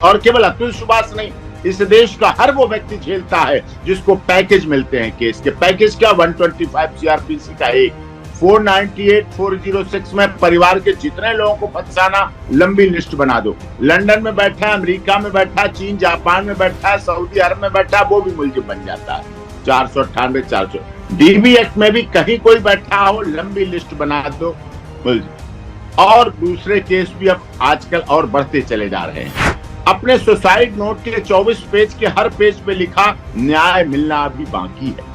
और केवल अतुल सुभाष नहीं, इस देश का हर वो व्यक्ति झेलता है जिसको पैकेज मिलते हैं केस के। पैकेज क्या? 125 सीआरपीसी का एक, 498, 406 में परिवार के जितने लोगों को फंसाना, लंबी लिस्ट बना दो। लंदन में बैठा है, अमेरिका में बैठा है, चीन जापान में बैठा है, सऊदी अरब में बैठा है, वो भी मुलजिम बन जाता है। 498, 400 डीबी एक्ट में भी कहीं कोई बैठा हो, लंबी लिस्ट बना दो, मुलजिम। और दूसरे केस भी अब आजकल और बढ़ते चले जा रहे हैं। अपने सुसाइड नोट के 24 पेज के हर पेज पे लिखा, न्याय मिलना अभी बाकी है।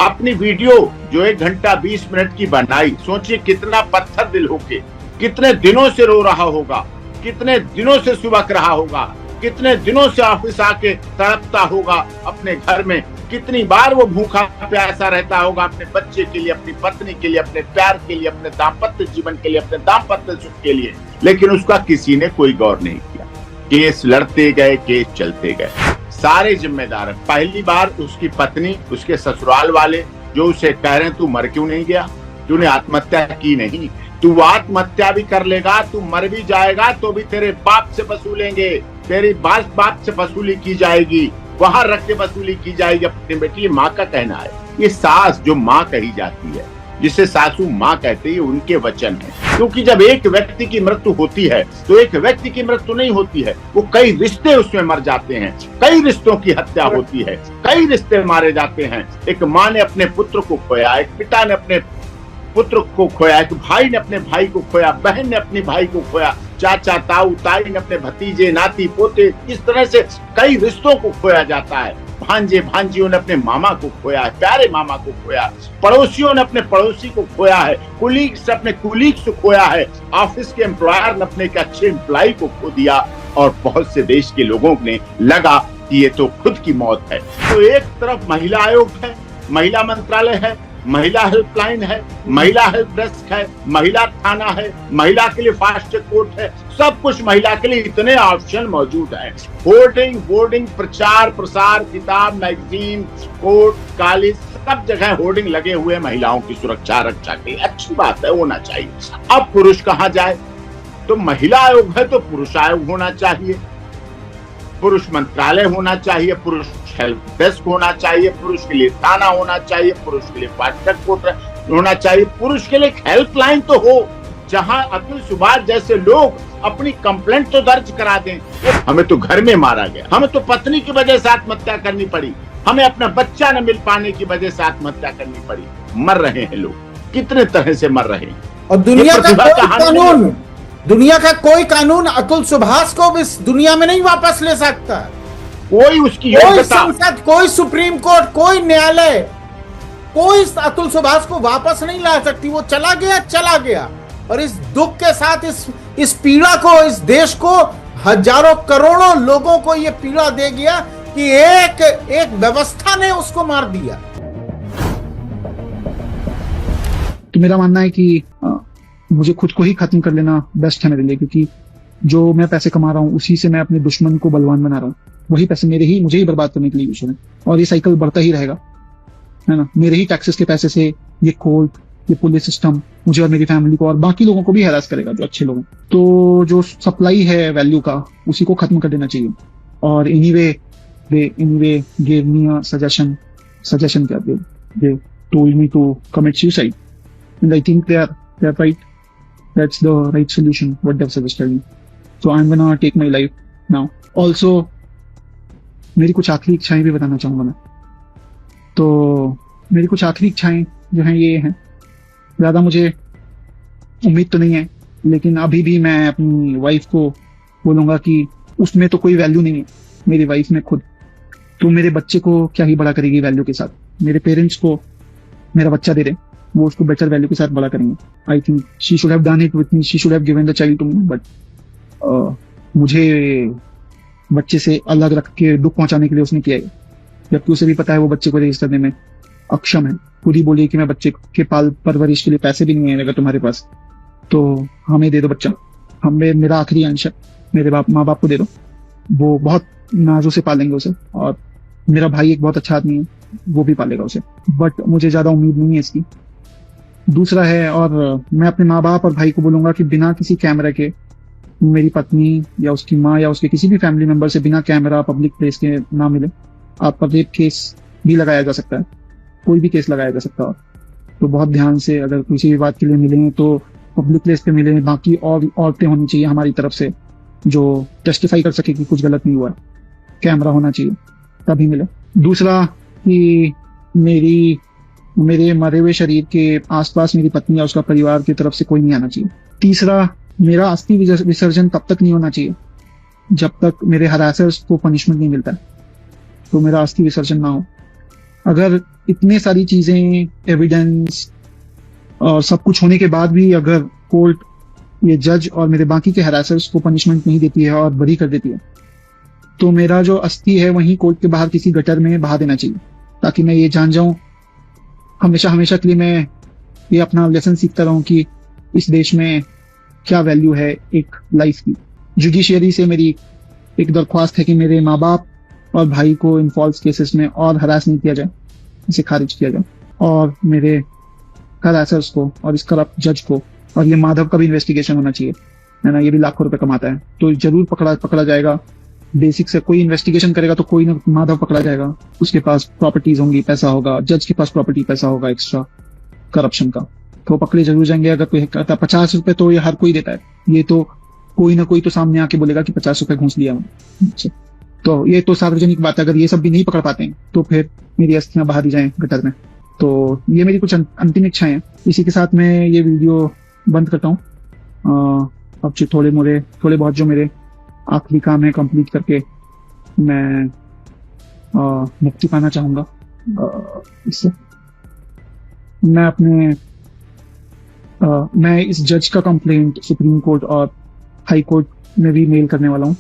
अपनी वीडियो जो 1 घंटा 20 मिनट की बनाई, सोचिए कितना पत्थर दिल होके, कितने दिनों से रो रहा होगा, कितने दिनों से सुबक रहा होगा, कितने दिनों से ऑफिस आके तड़पता होगा अपने घर में, कितनी बार वो भूखा प्यासा रहता होगा अपने बच्चे के लिए, अपनी पत्नी के लिए, अपने प्यार के लिए, अपने दाम्पत्य जीवन के लिए, अपने दाम्पत्य सुख के लिए, लेकिन उसका किसी ने कोई गौर नहीं किया। केस लड़ते गए, केस चलते गए, सारे जिम्मेदार हैं। पहली बार उसकी पत्नी, उसके ससुराल वाले जो उसे कह रहे हैं तू मर क्यों नहीं गया, तूने आत्महत्या की नहीं, तू आत्महत्या भी कर लेगा, तू मर भी जाएगा तो भी तेरे बाप से वसूलेंगे, तेरी बाप से वसूली की जाएगी, वहां रख के वसूली की जाएगी अपनी बेटी। माँ का कहना है, ये सास जो माँ कही जाती है, जिसे सासू माँ कहते हैं, उनके वचन है। क्योंकि जब एक व्यक्ति की मृत्यु होती है तो एक व्यक्ति की मृत्यु नहीं होती है, वो कई रिश्ते उसमें मर जाते हैं, कई रिश्तों की हत्या होती है, कई रिश्ते मारे जाते हैं। एक माँ ने अपने पुत्र को खोया, एक पिता ने अपने पुत्र को खोया, एक भाई ने अपने भाई को खोया, बहन ने अपने भाई को खोया, चाचा ताऊ ताई ने अपने भतीजे नाती पोते, इस तरह से कई रिश्तों को खोया जाता है। भांजे भांजियों ने अपने मामा को खोया है, प्यारे मामा को खोया, पड़ोसियों ने अपने पड़ोसी को खोया है, कुलीग्स ने अपने कुलीग्स को खोया है, ऑफिस के एम्प्लॉयर ने अपने एक अच्छे एम्प्लॉय को खो दिया, और बहुत से देश के लोगों ने लगा कि ये तो खुद की मौत है। तो एक तरफ महिला आयोग है, महिला मंत्रालय है, महिला हेल्पलाइन है, महिला हेल्प डेस्क है, महिला थाना है, महिला के लिए फास्ट कोर्ट है, सब कुछ महिला के लिए, इतने ऑप्शन मौजूद हैं। होर्डिंग, बोर्डिंग, प्रचार प्रसार, किताब, मैगजीन, कोर्ट, कॉलेज, सब जगह होर्डिंग लगे हुए महिलाओं की सुरक्षा रक्षा के लिए। अच्छी बात है, होना चाहिए। अब पुरुष कहाँ जाए? तो महिला आयोग है तो पुरुष आयोग होना चाहिए, पुरुष मंत्रालय होना चाहिए, पुरुष हेल्प डेस्क होना चाहिए, पुरुष के लिए थाना होना चाहिए, पुरुष के लिए फास्ट ट्रैक कोर्ट होना चाहिए, पुरुष के लिए हेल्पलाइन तो हो, जहां अतुल सुभाष जैसे लोग अपनी कंप्लेंट तो दर्ज करा दें। हमें तो घर में मारा गया, हमें तो पत्नी की वजह से आत्महत्या करनी पड़ी, हमें अपना बच्चा न मिल पाने की वजह से आत्महत्या करनी पड़ी। मर रहे हैं लोग, कितने तरह से मर रहे हैं। और दुनिया का कोई कानून अतुल सुभाष को इस दुनिया में नहीं वापस ले सकता। कोई उसकी कोई संसद, कोई सुप्रीम कोर्ट, कोई न्यायालय, कोई अतुल सुभाष को वापस नहीं ला सकती। वो चला गया, चला गया। और इस दुख के साथ, इस पीड़ा को, इस देश को, हजारों करोड़ों लोगों को ये पीड़ा दे गया कि एक व्यवस्था ने उसको मार दिया। तो मेरा मानना है कि मुझे खुद को ही खत्म कर लेना बेस्ट है मेरे लिए, क्योंकि जो मैं पैसे कमा रहा हूँ उसी से मैं अपने दुश्मन को बलवान बना रहा हूँ। वही पैसे मुझे ही बर्बाद करने के लिए यूज हो रहे हैं, और ये साइकिल बढ़ता ही रहेगा, है ना। मेरे ही टैक्सेस के पैसे से ये कोर्ट, ये पुलिस सिस्टम मुझे और मेरी फैमिली को और बाकी लोगों को भी हैरास करेगा, जो अच्छे लोग हैं। तो जो सप्लाई है वैल्यू का, उसी को खत्म कर देना चाहिए। और anyway gave me a suggestion क्या they told me to commit suicide, and I think they are right. That's the right solution what they've suggested me. So I'm gonna take my life now. Also मेरी कुछ आखिरी इच्छाएं भी बताना चाहूंगा मैं। तो मेरी कुछ आखिरी इच्छाएं जो हैं ये हैं, ज्यादा मुझे उम्मीद तो नहीं है, लेकिन अभी भी मैं अपनी वाइफ को बोलूंगा कि उसमें तो कोई वैल्यू नहीं है, मेरी वाइफ में खुद। तो मेरे बच्चे को क्या ही बड़ा करेगी वैल्यू के साथ। मेरे पेरेंट्स को मेरा बच्चा दे रहे, वो उसको बेटर वैल्यू के साथ बड़ा करेंगे। I think she should have done it with me, she should have given the child to me, but मुझे बच्चे से अलग रख के दुख पहुंचाने के लिए उसने किया है, जबकि उसे भी पता है वो बच्चे को रेज करने में अक्षम है। खुद ही बोली कि मैं बच्चे के पाल परवरिश के लिए पैसे भी नहीं है अगर तुम्हारे पास, तो हमें दे दो बच्चा, मेरा आखिरी अंश है, मेरे माँ बाप को दे दो, वो बहुत नाजों से पालेंगे उसे। और मेरा भाई एक बहुत अच्छा आदमी है, वो भी पालेगा उसे, बट मुझे ज्यादा उम्मीद नहीं है इसकी। दूसरा है, और मैं अपने माँ बाप और भाई को बोलूंगा कि बिना किसी कैमरे के मेरी पत्नी या उसकी माँ या उसके किसी भी फैमिली मेंबर से बिना कैमरा पब्लिक प्लेस के ना मिले। आप पर रेप केस भी लगाया जा सकता है, कोई भी केस लगाया जा सकता है। तो बहुत ध्यान से अगर किसी भी बात के लिए मिले तो पब्लिक प्लेस पे मिले। बाकी और औरतें होनी चाहिए हमारी तरफ से जो टेस्टिफाई कर सके कि कुछ गलत नहीं हुआ है। कैमरा होना चाहिए तभी मिले। दूसरा कि मेरे मरे हुए शरीर के आसपास मेरी पत्नी या उसका परिवार की तरफ से कोई नहीं आना चाहिए। तीसरा, मेरा अस्थि विसर्जन तब तक नहीं होना चाहिए जब तक मेरे हरासर्स को पनिशमेंट नहीं मिलता है, तो मेरा अस्थि विसर्जन ना हो। अगर इतने सारी चीजें, एविडेंस और सब कुछ होने के बाद भी अगर कोर्ट, ये जज और मेरे बाकी के हरासर्स को पनिशमेंट नहीं देती है और बरी कर देती है, तो मेरा जो अस्थि है वहीं कोर्ट के बाहर किसी गटर में बहा देना चाहिए, ताकि मैं ये जान जाऊं हमेशा के लिए, मैं ये अपना लेसन सीखता रहूं कि इस देश में क्या वैल्यू है एक लाइफ की। जुडिशियरी से मेरी एक दरख्वास्त है कि मेरे माँ बाप और भाई को इन फॉल्स केसेस में और हरास नहीं किया जाए, इसे खारिज किया जाए, और मेरे हरासर्स को और इस करप्ट जज को, और ये माधव का भी इन्वेस्टिगेशन होना चाहिए, है ना, ये भी लाखों रुपए कमाता है, तो जरूर पकड़ा जाएगा। बेसिक से कोई इन्वेस्टिगेशन करेगा तो कोई ना माधव पकड़ा जाएगा, उसके पास प्रॉपर्टीज होंगी, पैसा होगा, जज के पास प्रॉपर्टी पैसा होगा एक्स्ट्रा करप्शन का, तो पकड़े जरूर जाएंगे। अगर कोई कहता 50 रुपए तो ये हर कोई देता है, ये तो कोई ना कोई तो सामने आके बोलेगा कि 50 रुपए घूस लिया मैंने, तो ये तो सार्वजनिक बात है। अगर ये सब भी नहीं पकड़ पाते हैं तो फिर मेरी अस्थियां बहा दी जाएं गटर में। तो ये मेरी कुछ अंतिम इच्छाएं हैं। इसी के साथ मैं ये वीडियो बंद करता हूँ। अब जो थोड़े बहुत जो मेरे आखिरी काम है कंप्लीट करके मैं मुक्ति पाना चाहूंगा इससे। मैं इस जज का कंप्लेंट सुप्रीम कोर्ट और हाई कोर्ट में भी मेल करने वाला हूँ,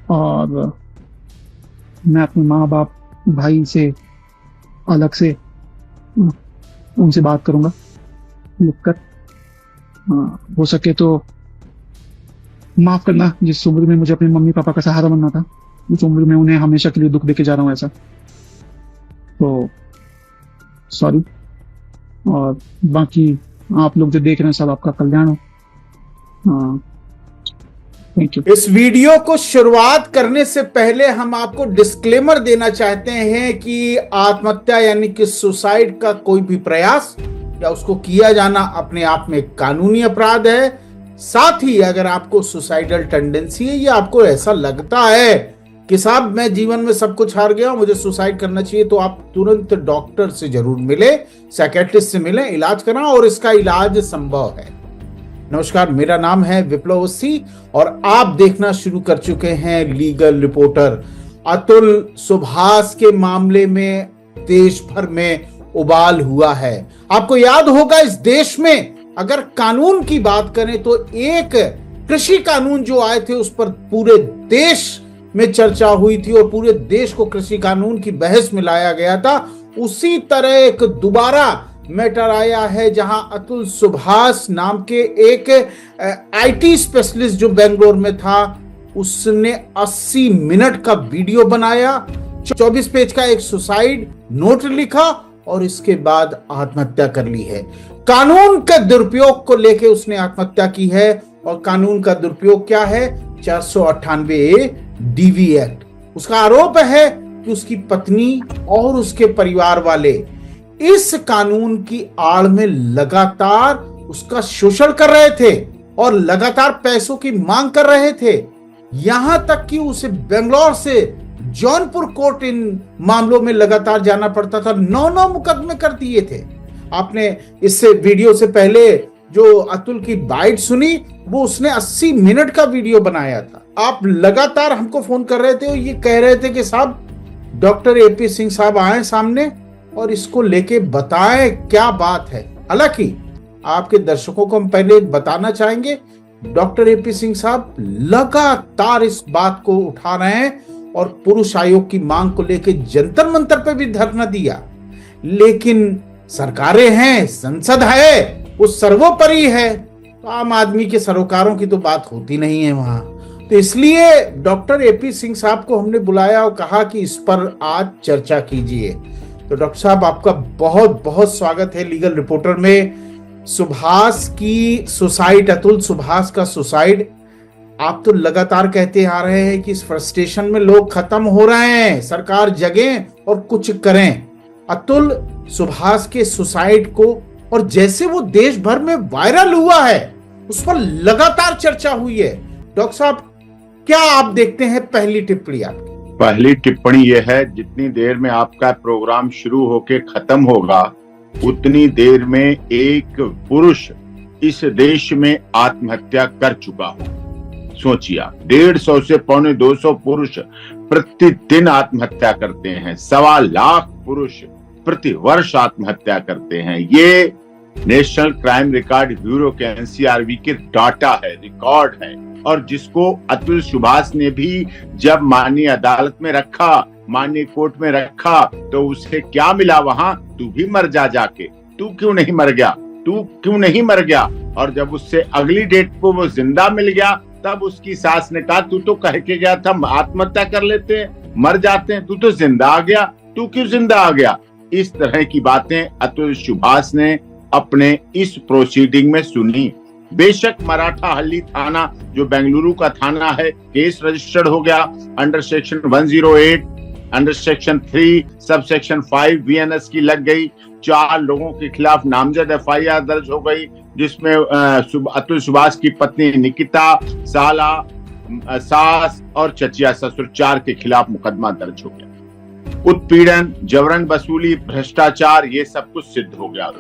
और मैं अपने माँ बाप भाई से अलग से उनसे बात करूंगा लिखकर। हो सके तो माफ करना, जिस उम्र में मुझे अपने मम्मी पापा का सहारा बनना था, उस उम्र में उन्हें हमेशा के लिए दुख देके जा रहा हूं ऐसा, तो सॉरी। और बाकी आप लोग जो देख रहे हैं सब आपका कल्याण हो। Thank you. इस वीडियो को शुरुआत करने से पहले हम आपको डिस्क्लेमर देना चाहते हैं कि आत्महत्या यानी कि सुसाइड का कोई भी प्रयास या उसको किया जाना अपने आप में कानूनी अपराध है। साथ ही अगर आपको सुसाइडल टेंडेंसी है या आपको ऐसा लगता है कि साहब मैं जीवन में सब कुछ हार गया, मुझे सुसाइड करना चाहिए, तो आप तुरंत डॉक्टर से जरूर मिले, साइकियाट्रिस्ट से मिले, इलाज कराएं, और इसका इलाज संभव है। नमस्कार, मेरा नाम है विप्लव अवस्थी और आप देखना शुरू कर चुके हैं लीगल रिपोर्टर। अतुल सुभाष के मामले में देश भर में उबाल हुआ है। आपको याद होगा इस देश में अगर कानून की बात करें तो एक कृषि कानून जो आए थे उस पर पूरे देश में चर्चा हुई थी और पूरे देश को कृषि कानून की बहस में लाया गया था। उसी तरह एक दोबारा मैटर आया है जहां अतुल सुभाष नाम के एक आईटी स्पेशलिस्ट जो बेंगलोर में था, उसने 80 मिनट का वीडियो बनाया, 24 पेज का एक सुसाइड नोट लिखा और इसके बाद आत्महत्या कर ली है। कानून के दुरुपयोग को लेकर उसने आत्महत्या की है। और कानून का दुरुपयोग क्या है? 498A DV act. उसका आरोप है कि उसकी पत्नी और उसके परिवार वाले इस कानून की आड़ में लगातार उसका शोषण कर रहे थे और लगातार पैसों की मांग कर रहे थे, यहां तक कि उसे बेंगलोर से जौनपुर कोर्ट इन मामलों में लगातार जाना पड़ता था। 9 मुकदमे कर दिए थे। आपने इससे वीडियो से पहले जो अतुल की बाइट सुनी, वो उसने 80 मिनट का वीडियो बनाया था। आप लगातार हमको फोन कर रहे थे और ये कह रहे थे कि साहब डॉक्टर एपी सिंह साहब आए सामने और इसको लेके बताएं क्या बात है। हालांकि आपके दर्शकों को हम पहले बताना चाहेंगे, डॉक्टर एपी सिंह साहब लगातार इस बात को उठा रहे हैं और पुरुष आयोग की मांग को लेके जंतर मंतर पे भी धरना दिया, लेकिन सरकारें हैं, संसद है, वो सर्वोपरि है, तो आम आदमी के सरोकारों की तो बात होती नहीं है वहां। तो इसलिए डॉक्टर एपी सिंह साहब को हमने बुलाया और कहा कि इस पर आज चर्चा कीजिए। तो डॉक्टर साहब आपका बहुत बहुत स्वागत है लीगल रिपोर्टर में। सुभाष की सुसाइड, अतुल सुभाष का सुसाइड, आप तो लगातार कहते आ रहे हैं कि इस फ्रस्ट्रेशन में लोग खत्म हो रहे हैं, सरकार जगे और कुछ करें। अतुल सुभाष के सुसाइड को, और जैसे वो देश भर में वायरल हुआ है, उस पर लगातार चर्चा हुई है। डॉक्टर साहब, क्या आप देखते हैं? पहली टिप्पणी आपकी। पहली टिप्पणी यह है, जितनी देर में आपका प्रोग्राम शुरू होके खत्म होगा उतनी देर में एक पुरुष इस देश में आत्महत्या कर चुका हो। सोचिए आप, 150 से 250 पुरुष प्रतिदिन आत्महत्या करते हैं। 1.25 लाख पुरुष प्रति वर्ष आत्महत्या करते हैं। ये नेशनल क्राइम रिकॉर्ड ब्यूरो के एनसीआरबी के डाटा है, रिकॉर्ड है। और जिसको अतुल सुभाष ने भी जब माननीय अदालत में रखा, माननीय कोर्ट में रखा, तो उसे क्या मिला वहां? तू भी मर जा जाके, तू क्यों नहीं मर गया, तू क्यों नहीं मर गया? और जब उससे अगली डेट को वो जिंदा मिल गया, तब उसकी सास ने कहा तू तो कह के गया था आत्महत्या कर लेते हैं, मर जाते हैं, तू तो जिंदा आ गया, तू क्यों जिंदा आ गया? इस तरह की बातें अतुल सुभाष ने अपने इस प्रोसीडिंग में सुनी। बेशक मराठा हल्ली थाना जो बेंगलुरु का थाना है, केस रजिस्टर्ड हो गया under section 108, under section 3, sub section 5 BNS की लग गई। 4 लोगों के खिलाफ नामजद एफआईआर दर्ज हो गई, जिसमें अतुल सुभाष की पत्नी निकिता, साला, सास और चचिया ससुर 4 के खिलाफ मुकदमा दर्ज हो गया। उत्पीड़न, जबरन वसूली, भ्रष्टाचार, ये सब कुछ सिद्ध हो गया।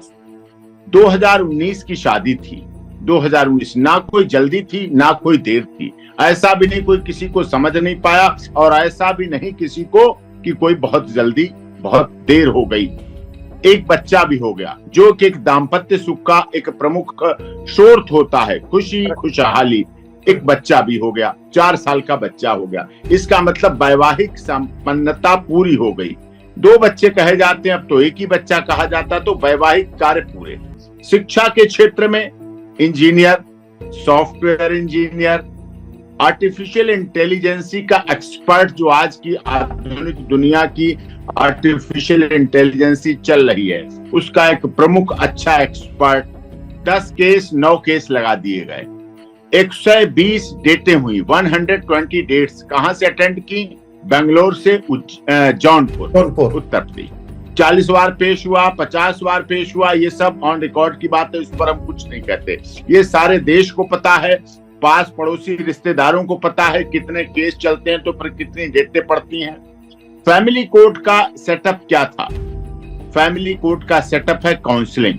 2019 की शादी थी, 2019, ना कोई जल्दी थी ना कोई देर थी। ऐसा भी नहीं कोई किसी को समझ नहीं पाया, और ऐसा भी नहीं किसी को कि कोई बहुत जल्दी बहुत देर हो गई। एक बच्चा भी हो गया, जो कि एक दाम्पत्य सुख का एक प्रमुख स्रोत होता है, खुशी खुशहाली। एक बच्चा भी हो गया, 4 साल का बच्चा हो गया। इसका मतलब वैवाहिक संपन्नता पूरी हो गई। 2 बच्चे कहे जाते हैं, अब तो एक ही बच्चा कहा जाता, तो वैवाहिक कार्य पूरे। शिक्षा के क्षेत्र में engineer, software engineer, artificial intelligence का एक्सपर्ट, जो आज की आधुनिक दुनिया की आर्टिफिशियल इंटेलिजेंसी चल रही है, उसका एक प्रमुख अच्छा एक्सपर्ट। 10 केस 9 केस लगा दिए गए। 120 डेटें हुई, 120 डेट्स। कहां से अटेंड की? बेंगलोर से जौनपुर, उत्तर प्रदेश। 40 बार पेश हुआ, 50 बार पेश हुआ, ये सब ऑन रिकॉर्ड की बात है, इस पर हम कुछ नहीं कहते। ये सारे देश को पता है, पास पड़ोसी रिश्तेदारों को पता है कितने केस चलते हैं, तो पर कितनी डेटें पड़ती हैं। फैमिली कोर्ट का सेटअप क्या था? फैमिली कोर्ट का सेटअप है काउंसलिंग,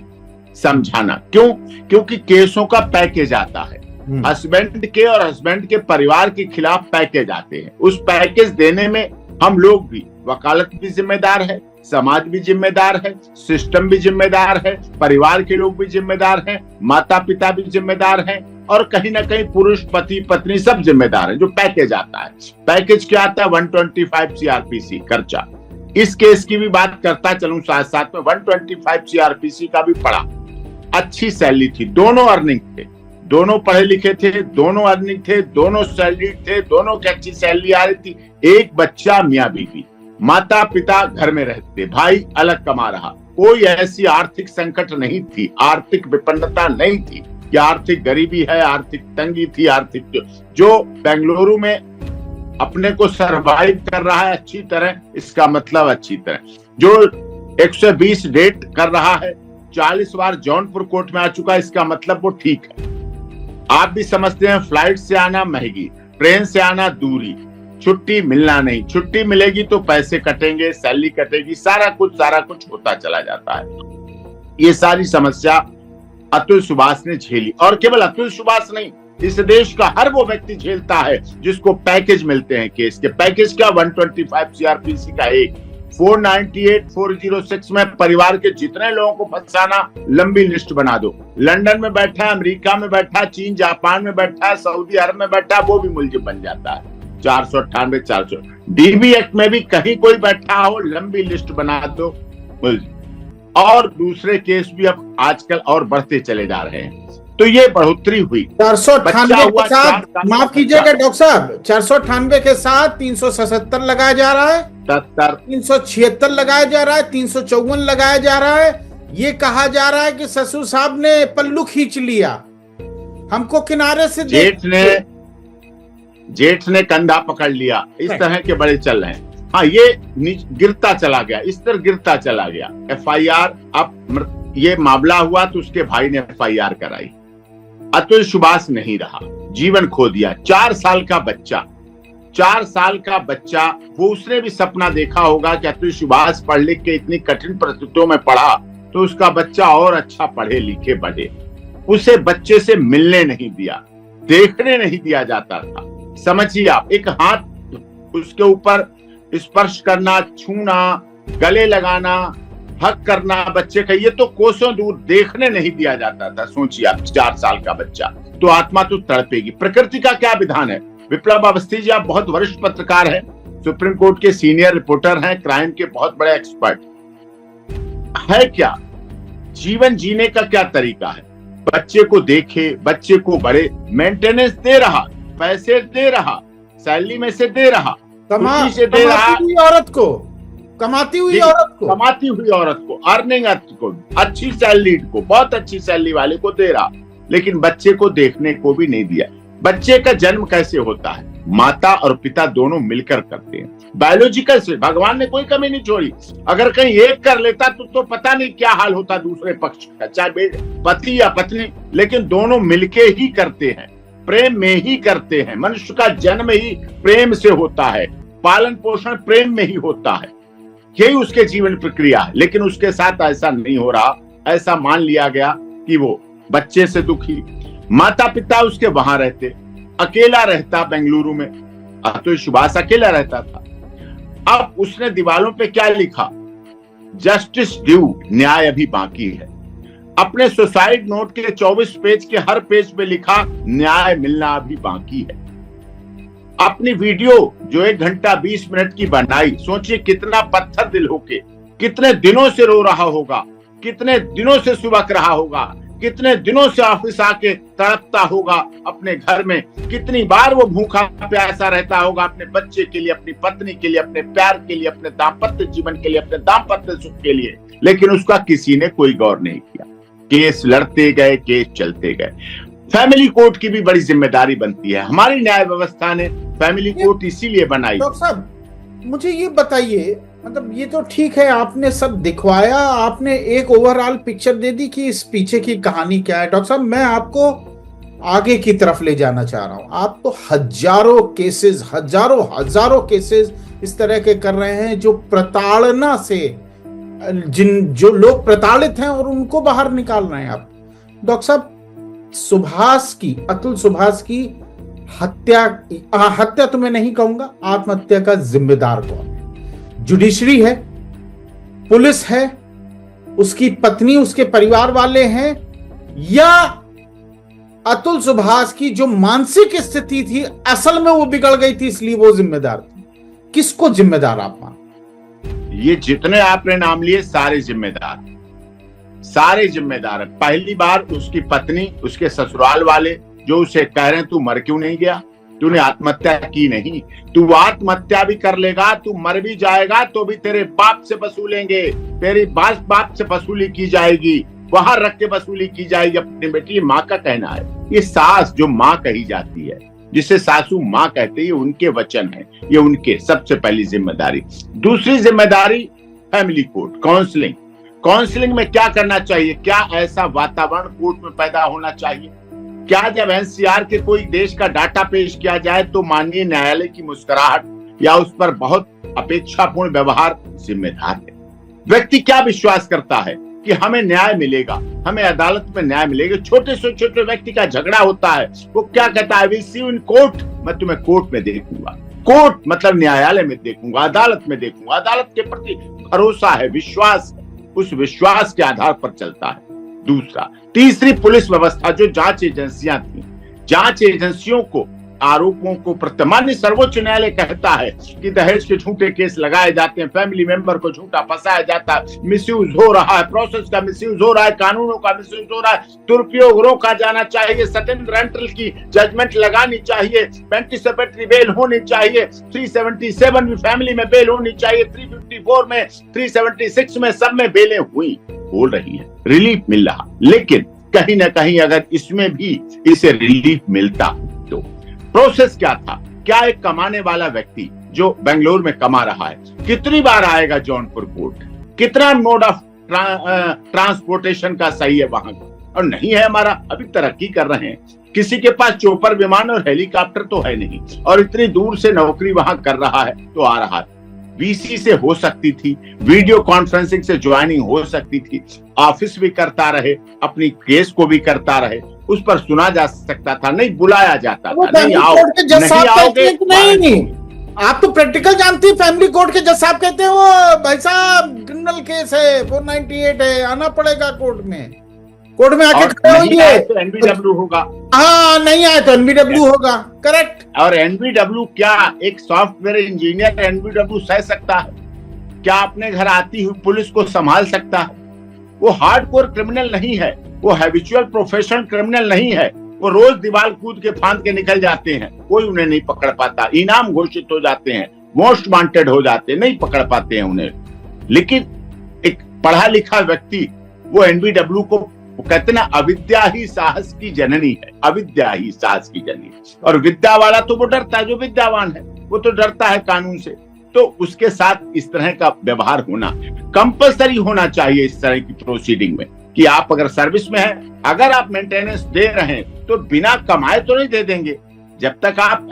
समझाना। क्यों? क्योंकि केसों का पैकेज आता है, हस्बैंड के और हस्बैंड के परिवार के खिलाफ पैकेज आते हैं। उस पैकेज देने में हम लोग भी, वकालत भी जिम्मेदार है, समाज भी जिम्मेदार है, सिस्टम भी जिम्मेदार है, परिवार के लोग भी जिम्मेदार हैं, माता पिता भी जिम्मेदार हैं, और कहीं ना कहीं पुरुष, पति पत्नी सब जिम्मेदार हैं। जो पैकेज आता है, पैकेज क्या आता है? 125 सीआरपीसी खर्चा। इस केस की भी बात करता चलूं साथ साथ में। 125 सीआरपीसी का भी पड़ा। अच्छी सैलरी थी, दोनों अर्निंग थे, दोनों पढ़े लिखे थे, दोनों अर्निंग थे, दोनों सैलरी थे, दोनों की अच्छी सैलरी आ रही थी। एक बच्चा, मियाँ बीवी, माता पिता घर में रहते, भाई अलग कमा रहा। कोई ऐसी आर्थिक संकट नहीं थी, आर्थिक विपन्नता नहीं थी कि आर्थिक गरीबी है, आर्थिक तंगी थी, आर्थिक जो बेंगलुरु में अपने को सरवाइव कर रहा है अच्छी तरह, इसका मतलब अच्छी तरह। जो 120 डेट कर रहा है, 40 बार जौनपुर कोर्ट में आ चुका है, इसका मतलब वो ठीक है। आप भी समझते हैं, फ्लाइट से आना महंगी, ट्रेन से आना दूरी, छुट्टी मिलना नहीं, छुट्टी मिलेगी तो पैसे कटेंगे, सैलरी कटेगी, सारा कुछ होता चला जाता है। ये सारी समस्या अतुल सुभाष ने झेली, और केवल अतुल सुभाष नहीं, इस देश का हर वो व्यक्ति झेलता है जिसको पैकेज मिलते हैं केस के। पैकेज क्या? 125 सीआरपीसी का एक, 498, 406 में परिवार के जितने लोगों को फंसाना, लंबी लिस्ट बना दो। लंदन में बैठा, अमेरिका में बैठा, चीन जापान में बैठा, सऊदी अरब में बैठा, वो भी मुलजिम बन जाता है। 498, 400 डीबी एक्ट में भी कहीं कोई बैठा हो, लंबी लिस्ट बना दो मुलजिम। और दूसरे केस भी अब आजकल और बढ़ते चले जा रहे हैं। तो ये बढ़ोतरी हुई। 498 के साथ, माफ कीजिएगा डॉक्टर साहब, 498 के साथ 377 लगाया जा रहा है, 376 लगाया जा रहा है, 354 लगाया जा रहा है, ये कहा जा रहा है कि ससुर साहब ने पल्लू खींच लिया, हमको किनारे से जेठ ने कंधा पकड़ लिया, इस तरह के बड़े चल रहे हैं। हाँ, ये गिरता चला गया, इस तरह गिरता चला गया। FIR, अब ये मामला हुआ तो उसके भाई ने FIR कराई। अतुल सुभाष नहीं रहा, जीवन खो दिया। 4 साल का बच्चा, 4 साल का बच्चा, वो उसने भी सपना देखा होगा कि अतुल सुभाष पढ़ लिख के इतनी कठिन परिस्थितियों में पढ़ा तो उसका बच्चा और अच्छा पढ़े लिखे बढ़े। उसे बच्चे से मिलने नहीं दिया, देखने नहीं दिया जाता था। समझिए आप, एक हाथ उसके ऊपर स्पर्श करना, छूना, गले लगाना, हक करना बच्चे का, ये तो कोसों दूर, देखने नहीं दिया जाता था। सोचिए आप, 4 साल का बच्चा, तो आत्मा तो तड़पेगी। प्रकृति का क्या विधान है? विप्लव अवस्थी जी, आप बहुत वरिष्ठ पत्रकार हैं, सुप्रीम कोर्ट के सीनियर रिपोर्टर हैं, क्राइम के बहुत बड़े एक्सपर्ट है। क्या जीवन जीने का क्या तरीका है? बच्चे को देखे, बच्चे को बड़े, मेंटेनेंस दे रहा, पैसे दे रहा, सैलरी में से दे रहा, से दे रहा, कमाती हुई औरत को, अर्निंग को, अच्छी सैलरी को, बहुत अच्छी सैलरी वाले को दे रहा, लेकिन बच्चे को देखने को भी नहीं दिया। बच्चे का जन्म कैसे होता है? माता और पिता दोनों मिलकर करते हैं। बायोलॉजिकल से भगवान ने कोई कमी नहीं छोड़ी। अगर कहीं एक कर लेता तो पता नहीं क्या हाल होता दूसरे पक्ष का, चाहे पति या पत्नी, लेकिन दोनों मिलके ही करते हैं, प्रेम में ही करते हैं। मनुष्य का जन्म ही प्रेम से होता है, पालन पोषण प्रेम में ही होता है, यही उसके जीवन प्रक्रिया है। लेकिन उसके साथ ऐसा नहीं हो रहा। ऐसा मान लिया गया कि वो बच्चे से दुखी, माता पिता उसके वहां रहते, अकेला रहता बेंगलुरु में। अतुल सुभाष अकेला रहता था। अब उसने दीवारों पे क्या लिखा? जस्टिस ड्यू, न्याय अभी बाकी है। अपने सुसाइड नोट के 24 पेज के हर पेज पे लिखा, न्याय मिलना अभी बाकी है। अपनी वीडियो जो 1 घंटा 20 मिनट की बनाई, सोचिए कितना पत्थर दिल होके, कितने दिनों से रो रहा होगा, कितने दिनों से सुबक रहा होगा, कितने दिनों से ऑफिस आके तड़पता होगा अपने घर में, कितनी बार वो भूखा प्यासा रहता होगा अपने बच्चे के लिए, अपनी पत्नी के लिए, अपने प्यार के लिए, अपने दाम्पत्य जीवन के लिए, अपने दाम्पत्य सुख के लिए, लेकिन उसका किसी ने कोई गौर नहीं किया। केस लड़ते गए, केस चलते गए। फैमिली कोर्ट की भी बड़ी जिम्मेदारी बनती है। हमारी न्याय व्यवस्था ने फैमिली कोर्ट इसीलिए बनाई। डॉक्टर साहब, मुझे ये बताइए, मतलब ये तो ठीक है, आपने सब दिखवाया, आपने एक ओवरऑल पिक्चर दे दी कि इस पीछे की कहानी क्या है। डॉक्टर साहब, मैं आपको आगे की तरफ ले जाना चाह रहा हूं। आप तो हजारों केसेस इस तरह के कर रहे हैं जो प्रताड़ना से, जो लोग प्रताड़ित हैं और उनको बाहर निकाल रहे हैं आप। डॉक्टर साहब, अतुल सुभाष की हत्या तो मैं नहीं कहूंगा, आत्महत्या का जिम्मेदार कौन है? जुडिशरी है, पुलिस है, उसकी पत्नी, उसके परिवार वाले हैं, या अतुल सुभाष की जो मानसिक स्थिति थी असल में वो बिगड़ गई थी इसलिए वो जिम्मेदार थी? किसको जिम्मेदार आप मानते? ये जितने आपने नाम लिए सारे जिम्मेदार हैं। पहली बार उसकी पत्नी, उसके ससुराल वाले जो उसे कह रहे हैं तू मर क्यों नहीं गया, तूने आत्महत्या की नहीं, तू आत्महत्या भी कर लेगा, तू मर भी जाएगा तो भी तेरे बाप से वसूलेंगे, तेरी बाप से वसूली की जाएगी, वहां रख के वसूली की जाएगी अपनी बेटी। माँ का कहना है। ये सास जो माँ कही जाती है, जिसे सासू माँ कहते हैं, ये उनके वचन है, ये उनके सबसे पहली जिम्मेदारी। दूसरी जिम्मेदारी फैमिली कोर्ट, काउंसलिंग में क्या करना चाहिए? क्या ऐसा वातावरण कोर्ट में पैदा होना चाहिए? क्या जब एनसीआर के कोई देश का डाटा पेश किया जाए तो माननीय न्यायालय की मुस्कुराहट या उस पर बहुत अपेक्षापूर्ण व्यवहार जिम्मेदार है? व्यक्ति क्या विश्वास करता है कि हमें न्याय मिलेगा, हमें अदालत में न्याय मिलेगा? छोटे से छोटे व्यक्ति का झगड़ा होता है, वो क्या कहता है? Will see you in court, मैं तुम्हें कोर्ट में देखूंगा। कोर्ट मतलब न्यायालय में देखूंगा, अदालत में देखूंगा। अदालत के प्रति भरोसा है, विश्वास है, उस विश्वास के आधार पर चलता है। तीसरी पुलिस व्यवस्था, जो जांच एजेंसियां थी, जांच एजेंसियों को आरोपों को प्रत्यमान्य सर्वोच्च न्यायालय कहता है कि दहेज के झूठे केस लगाए जाते हैं, फैमिली मेंबर को झूठा फंसाया जाता है, मिसयूज हो रहा है, प्रोसेस का मिसयूज हो रहा है, कानूनों का मिसयूज हो रहा है, दुरुपयोग रोका जाना चाहिए, सटेंडर एंट्री की जजमेंट लगानी चाहिए, एंटीसिपेटरी बेल होनी चाहिए, 377 में फैमिली में बेल होनी चाहिए, 354 में, 376 में, सब में बेलें हुई, बोल रही है, रिलीफ मिल रहा। लेकिन कहीं ना कहीं अगर इसमें भी इसे रिलीफ मिलता तो प्रोसेस क्या था? क्या एक कमाने वाला व्यक्ति जो बेंगलोर में कमा रहा है कितनी बार आएगा जौनपुर कोर्ट? कितना मोड ऑफ ट्रांसपोर्टेशन का सही है वहां? और नहीं है हमारा, अभी तरक्की कर रहे हैं, किसी के पास चोपर विमान और हेलीकॉप्टर तो है नहीं, और इतनी दूर से नौकरी वहां कर रहा है तो आ रहा है। वीसी से हो सकती थी, वीडियो कॉन्फ्रेंसिंग से ज्वाइनिंग हो सकती थी, ऑफिस भी करता रहे, अपनी केस को भी करता रहे, उस पर सुना जा सकता था, नहीं बुलाया जाता था, नहीं आओ, नहीं आओगे नहीं। आप तो प्रैक्टिकल जानती है, फैमिली कोर्ट के जज साहब कहते हैं वो भाई साहब क्रिमिनल केस है, 498 है, आना पड़ेगा कोर्ट में, कोर्ट में आके खड़े होइए तो एनबीडब्ल्यू होगा। हाँ, नहीं आए तो एनबीडब्ल्यू होगा, करेक्ट। और एनबीडब्ल्यू क्या एक सॉफ्टवेयर इंजीनियर एनबीडब्ल्यू सह सकता है? क्या अपने घर आती हुई पुलिस को संभाल सकता है? वो हार्डकोर क्रिमिनल नहीं है, वो हैबिचुअल प्रोफेशनल क्रिमिनल नहीं है, वो रोज दीवार कूद के फांद के निकल जाते हैं, कोई उन्हें नहीं पकड़ पाता, इनाम घोषित हो जाते हैं, मोस्ट वांटेड हो जाते हैं, नहीं पकड़ पाते हैं उन्हें। लेकिन एक पढ़ा लिखा व्यक्ति वो एनबीडब्ल्यू को वो कहते ना, अविद्या ही साहस की जननी है, अविद्या ही साहस की जननी। और विद्या वाला तो वो डरता है, जो विद्यावान है वो तो डरता है कानून से। तो उसके साथ इस तरह का व्यवहार होना कंपल्सरी होना चाहिए इस तरह की प्रोसीडिंग में, कि आप अगर सर्विस में हैं, अगर आप मेंटेनेंस दे रहे हैं तो बिना कमाए तो नहीं दे देंगे। जब तक आप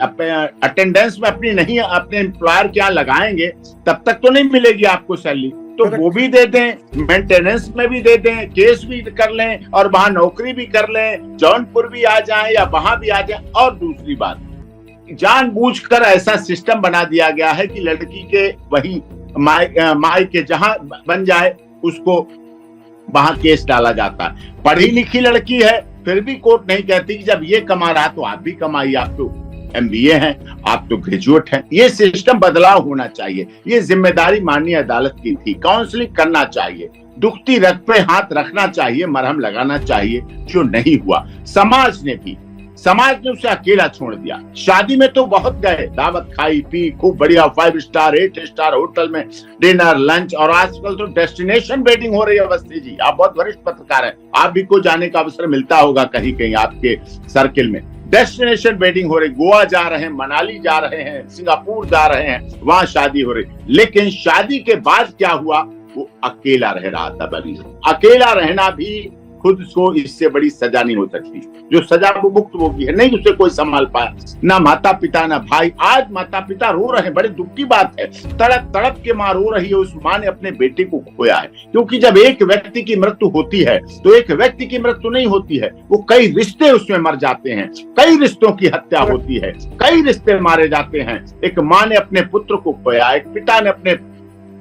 अटेंडेंस में अपनी नहीं अपने एम्प्लॉयर क्या लगाएंगे तब तक तो नहीं मिलेगी आपको सैलरी। तो वो भी दे दें, मेंटेनेंस में भी दे दें, केस भी कर लें और वहां नौकरी भी कर लें, जौनपुर भी आ जाएं या वहां भी आ जाएं। और दूसरी बात, जानबूझकर ऐसा सिस्टम बना दिया गया है कि लड़की के वही माई के जहां बन जाए उसको वहां केस डाला जाता है। पढ़ी लिखी लड़की है फिर भी कोर्ट नहीं कहती कि जब ये कमा रहा तो आप भी कमाइए, आप तो MBA हैं, आप तो ग्रेजुएट हैं। ये सिस्टम बदलाव होना चाहिए, ये जिम्मेदारी माननीय अदालत की थी। काउंसलिंग करना चाहिए, दुखती रग पे हाथ रखना चाहिए, मरहम लगाना चाहिए, जो नहीं हुआ। समाज ने उसे अकेला छोड़ दिया। शादी में तो बहुत गए, दावत खाई पी, खूब बढ़िया 5 स्टार 8 स्टार होटल में डिनर लंच, और आजकल तो डेस्टिनेशन वेडिंग हो रही है। अवस्थी जी, आप बहुत वरिष्ठ पत्रकार हैं, आप भी को जाने का अवसर मिलता होगा कहीं कहीं आपके सर्किल में। डेस्टिनेशन वेडिंग हो रही, गोवा जा रहे हैं, मनाली जा रहे हैं, सिंगापुर जा रहे हैं, वहां शादी हो रही। लेकिन शादी के बाद क्या हुआ? वो अकेला रह रहा था। बनी अकेला रहना भी खुद को इससे बड़ी सजा नहीं हो सकती। जो सजा वो मुक्त होगी है, नहीं उसे कोई संभाल पाया, ना माता पिता ना भाई। आज माता पिता रो रहे हैं, बड़ी दुख की बात है, तड़प तड़प के मां रो रही है। उस मां ने अपने बेटे को खोया है, क्योंकि जब एक व्यक्ति की मृत्यु होती है तो एक व्यक्ति की मृत्यु नहीं होती है, वो कई रिश्ते उसमें मर जाते हैं, कई रिश्तों की हत्या होती है, कई रिश्ते मारे जाते हैं। एक मां ने अपने पुत्र को खोया, एक पिता ने अपने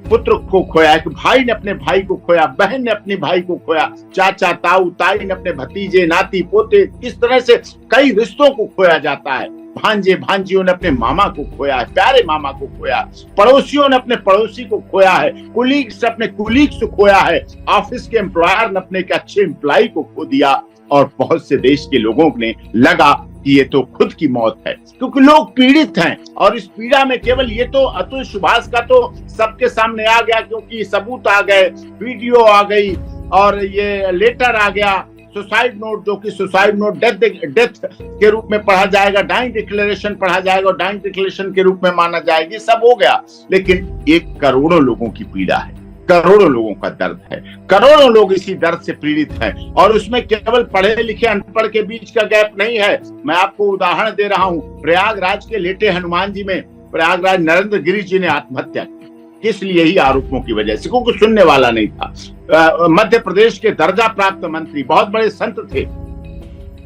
पुत्र को खोया, एक भाई ने अपने भाई को खोया, बहन ने अपने भाई को खोया, चाचा ताऊ ताई ने अपने भतीजे नाती पोते, इस तरह से कई रिश्तों को खोया जाता है। भांजे भांजियों ने अपने मामा को खोया है, प्यारे मामा को खोया, पड़ोसियों ने अपने पड़ोसी को खोया है, कुलीग्स अपने कुलीग्स को खोया है, ऑफिस के एम्प्लॉयर ने अपने एक अच्छे एम्प्लॉय को खो दिया, और बहुत से देश के लोगों ने लगा कि ये तो खुद की मौत है, क्योंकि लोग पीड़ित हैं। और इस पीड़ा में केवल ये तो अतुल सुभाष का तो सबके सामने आ गया, क्योंकि सबूत आ गए, वीडियो आ गई, और ये लेटर आ गया, सुसाइड नोट, जो कि सुसाइड नोट डेथ के रूप में पढ़ा जाएगा, डाइंग डिक्लेरेशन पढ़ा जाएगा और डाइंग डिक्लेरेशन के रूप में माना जाएगा, सब हो गया। लेकिन एक करोड़ों लोगों की पीड़ा है, करोड़ों लोगों का दर्द है, करोड़ों लोग इसी दर्द से पीड़ित हैं। और उसमें केवल पढ़े लिखे अनपढ़ के बीच का गैप नहीं है। मैं आपको उदाहरण दे रहा हूं, प्रयागराज के लेटे हनुमान जी में प्रयागराज नरेंद्र गिरी जी ने आत्महत्या की, किस लिए? ही आरोपों की वजह से, क्योंकि सुनने वाला नहीं था। मध्य प्रदेश के दर्जा प्राप्त मंत्री, बहुत बड़े संत थे,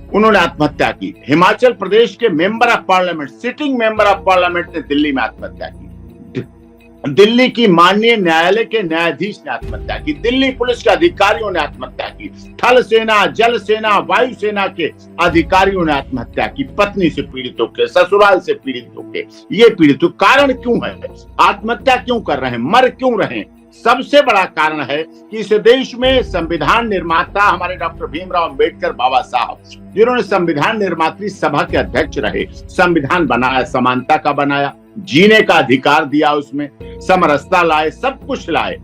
उन्होंने आत्महत्या की। हिमाचल प्रदेश के member of parliament, sitting member of parliament ने दिल्ली में आत्महत्या की। दिल्ली की माननीय न्यायालय के न्यायाधीश ने आत्महत्या की, दिल्ली पुलिस के अधिकारियों ने आत्महत्या की, थल सेना, जल सेना, वायु सेना के अधिकारियों ने आत्महत्या की, पत्नी से पीड़ित होकर, ससुराल से पीड़ित होकर। ये पीड़ित कारण क्यों है? आत्महत्या क्यों कर रहे हैं, मर क्यों रहे हैं? सबसे बड़ा कारण है कि इस देश में संविधान निर्माता हमारे डॉक्टर भीमराव अंबेडकर बाबा साहब, जिन्होंने संविधान निर्मात्री सभा के अध्यक्ष रहे, संविधान बनाया, समानता का बनाया, जीने का अधिकार दिया, उसमें समरसता लाए, सब कुछ लाए,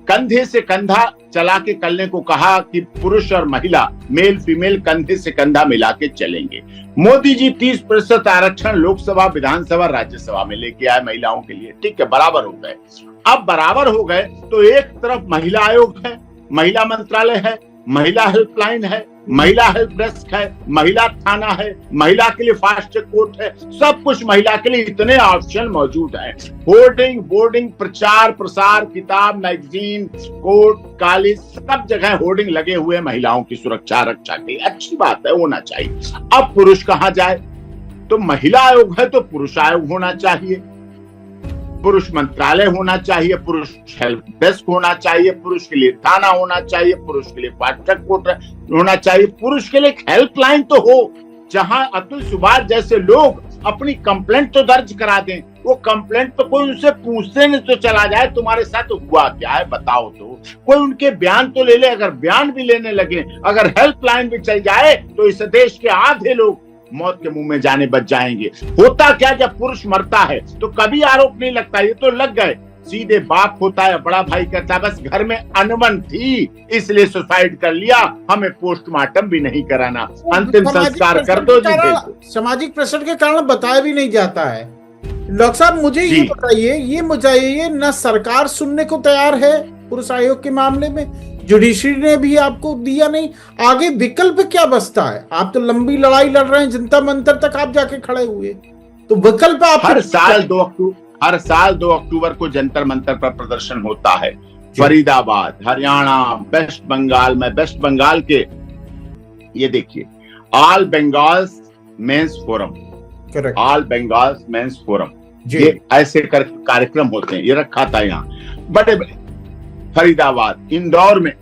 कंधे से कंधा चला के चलने को कहा कि पुरुष और महिला, मेल फीमेल कंधे से कंधा मिला के चलेंगे। मोदी जी 30% आरक्षण लोकसभा, विधानसभा, राज्यसभा में लेके आए महिलाओं के लिए, ठीक है, बराबर हो गए। अब बराबर हो गए तो एक तरफ महिला आयोग है, महिला मंत्रालय है, महिला हेल्पलाइन है, महिला हेल्प डेस्क है, महिला थाना है, महिला के लिए फास्ट ट्रैक कोर्ट है, सब कुछ महिला के लिए, इतने ऑप्शन मौजूद हैं। होर्डिंग, बोर्डिंग, प्रचार प्रसार, किताब, मैगजीन, कोर्ट, कॉलेज, सब जगह होर्डिंग लगे हुए महिलाओं की सुरक्षा रक्षा के लिए। अच्छी बात है, होना चाहिए। अब पुरुष कहां जाए? तो महिला आयोग है तो पुरुष आयोग होना चाहिए, पुरुष मंत्रालय होना चाहिए, पुरुष हेल्प डेस्क होना चाहिए, पुरुष के लिए थाना होना चाहिए, पुरुष के लिए फास्ट ट्रैक कोर्ट होना चाहिए, पुरुष के लिए हेल्पलाइन तो हो, जहां अतुल सुभाष जैसे लोग अपनी कंप्लेंट तो दर्ज करा दें। वो कंप्लेंट तो कोई उनसे पूछते नहीं तो चला जाए, तुम्हारे साथ हुआ क्या है बताओ, तो कोई उनके बयान तो ले ले। अगर बयान भी लेने लगे, अगर हेल्पलाइन भी चल जाए, तो इस देश के आधे लोग मौत के मुंह में जाने बच जाएंगे। होता क्या, जब पुरुष मरता है तो कभी आरोप नहीं लगता, ये तो लग गए, सीधे बाप होता है, बड़ा भाई कहता है बस घर में अनबन थी इसलिए सुसाइड कर लिया, हमें पोस्टमार्टम भी नहीं कराना, अंतिम संस्कार कर दो जी। सामाजिक प्रेशर के कारण बताया भी नहीं जाता है। डॉक्टर साहब मुझे ये बताइए, न सरकार सुनने को तैयार है पुरुष आयोग के मामले में, जुडिशरी ने भी आपको दिया नहीं, आगे विकल्प क्या बचता है? आप तो लंबी लड़ाई लड़ रहे हैं, जनता मंतर तक आप जाके खड़े हुए, तो विकल्प आप हर साल 2 अक्टूबर को जंतर मंतर पर प्रदर्शन होता है। फरीदाबाद, हरियाणा, वेस्ट बंगाल में, वेस्ट बंगाल के ये देखिए, all Bengal men's forum, all Bengal men's forum, ये ऐसे कार्यक्रम होते हैं, ये रखा था यहाँ बड़े बड़े, फरीदाबाद, इंदौर में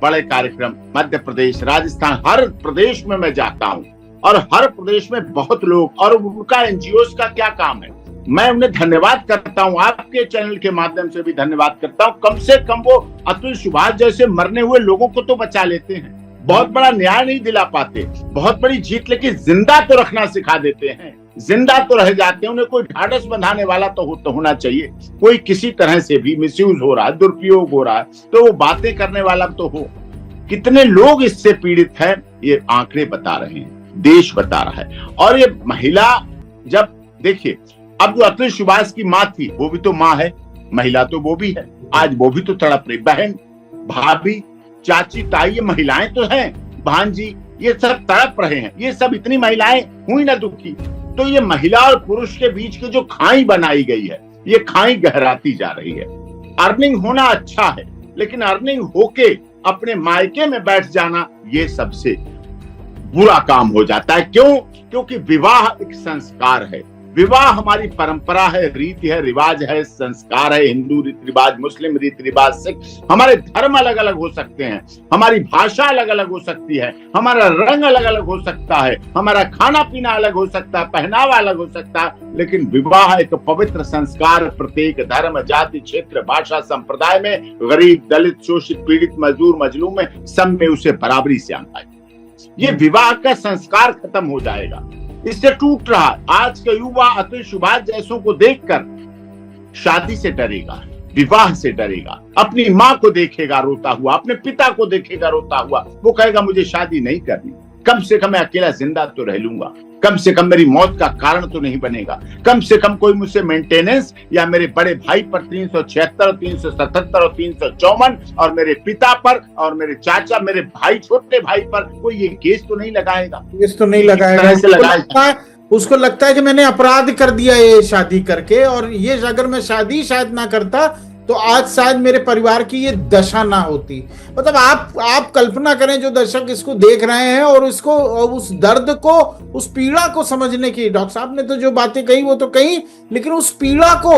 बड़े कार्यक्रम, मध्य प्रदेश, राजस्थान, हर प्रदेश में मैं जाता हूं और हर प्रदेश में बहुत लोग, और उनका एनजीओस का क्या काम है, मैं उन्हें धन्यवाद करता हूं, आपके चैनल के माध्यम से भी धन्यवाद करता हूं। कम से कम वो अतुल सुभाष जैसे मरने हुए लोगों को तो बचा लेते हैं, बहुत बड़ा न्याय नहीं दिला पाते, बहुत बड़ी जीत, लेकिन जिंदा तो रखना सिखा देते हैं, जिंदा तो रह जाते हैं। उन्हें कोई ढाढ़स बंधाने वाला तो होना चाहिए। कोई किसी तरह से भी मिसयूज हो रहा है, दुरुपयोग हो रहा है, तो वो बातें करने वाला तो हो। कितने लोग इससे पीड़ित हैं, ये आंकड़े बता रहे हैं, देश बता रहा है। और ये महिला, जब देखिए, अब जो अतुल सुभाष की माँ थी, वो भी तो माँ है, महिला तो वो भी है, आज वो भी तो तड़प रही, बहन, भाभी, चाची, ताई, ये महिलाएं तो हैं, भांजी, ये सब तड़प रहे हैं, ये सब इतनी महिलाएं हुई ना दुखी। तो ये महिला और पुरुष के बीच की जो खाई बनाई गई है, ये खाई गहराती जा रही है। अर्निंग होना अच्छा है, लेकिन अर्निंग होके अपने मायके में बैठ जाना, ये सबसे बुरा काम हो जाता है। क्यों? क्योंकि विवाह एक संस्कार है, विवाह हमारी परंपरा है, रीति है, रिवाज है, संस्कार है, हिंदू रीति रिवाज, मुस्लिम रीति रिवाज, सिख, हमारे धर्म अलग अलग हो सकते हैं, हमारी भाषा अलग अलग हो सकती है, हमारा रंग अलग अलग हो सकता है, हमारा खाना पीना अलग हो सकता है, पहनावा अलग हो सकता है, लेकिन विवाह एक पवित्र संस्कार, प्रत्येक धर्म, जाति, क्षेत्र, भाषा, संप्रदाय में, गरीब, दलित, शोषित, पीड़ित, मजदूर, मजलूम में, सब में उसे बराबरी से आना है। ये विवाह का संस्कार खत्म हो जाएगा, इससे टूट रहा। आज के युवा अतुल सुभाष जैसों को देखकर शादी से डरेगा, विवाह से डरेगा, अपनी माँ को देखेगा रोता हुआ, अपने पिता को देखेगा रोता हुआ, वो कहेगा मुझे शादी नहीं करनी, कम से कम मैं अकेला जिंदा तो रह लूंगा, कम से कम मेरी मौत का कारण तो नहीं बनेगा, कम से कम कोई मुझसे मेंटेनेंस, या मेरे बड़े भाई पर 376, 377 और 354, और मेरे पिता पर और मेरे चाचा, मेरे भाई, छोटे भाई पर कोई ये केस तो नहीं लगाएगा। केस तो नहीं लगाएगा, उसको लगता है कि मैंने अपराध कर दिया ये शादी करके, और ये अगर मैं शादी शायद ना करता तो आज शायद मेरे परिवार की ये दशा ना होती। मतलब आप कल्पना करें, जो दर्शक इसको देख रहे हैं और इसको, उस दर्द को, उस पीड़ा को समझने की, डॉक्टर साहब ने तो जो बातें कही वो तो कही, लेकिन उस पीड़ा को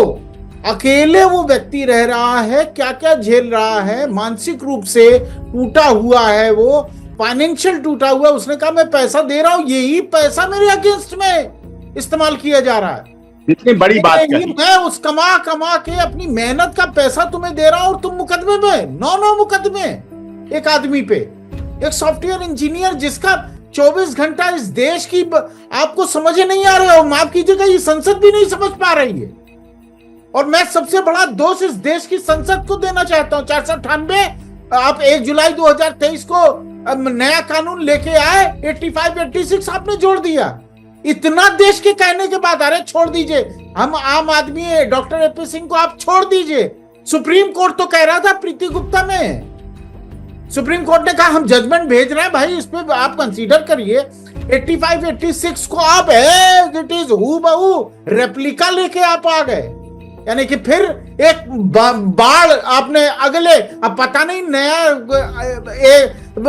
अकेले वो व्यक्ति रह रहा है, क्या क्या झेल रहा है, मानसिक रूप से टूटा हुआ है, वो फाइनेंशियल टूटा हुआ। उसने कहा मैं पैसा दे रहा हूं, यही पैसा मेरे अगेंस्ट में इस्तेमाल किया जा रहा है। इतनी बड़ी बात कही। मैं उस कमा कमा के अपनी मेहनत का पैसा तुम्हें दे रहा हूं और तुम मुकदमे में, 9 मुकदमे एक आदमी पे, एक सॉफ्टवेयर इंजीनियर जिसका 24 घंटा इस देश की आपको समझ ही नहीं आ रहे हो, माफ कीजिएगा ये संसद भी नहीं समझ पा रही है। और मैं सबसे बड़ा दोष इस देश की संसद को देना चाहता हूं। 498 आप 1 जुलाई 2023 को नया कानून लेके आए, 85, 86 आपने जोड़ दिया। इतना देश के कहने के बाद अरे छोड़ दीजिए, हम आम आदमी है, डॉक्टर एपी सिंह को आप छोड़ दीजिए। सुप्रीम कोर्ट तो कह रहा था प्रीति गुप्ता में, सुप्रीम कोर्ट ने कहा हम जजमेंट भेज रहे हैं भाई, इस पे आप कंसीडर करिए। 85, 86 को आप इट इज हूबहू रेप्लिका लेके आप आ गए, यानी कि फिर एक बाढ़ आपने अगले, अब पता नहीं नया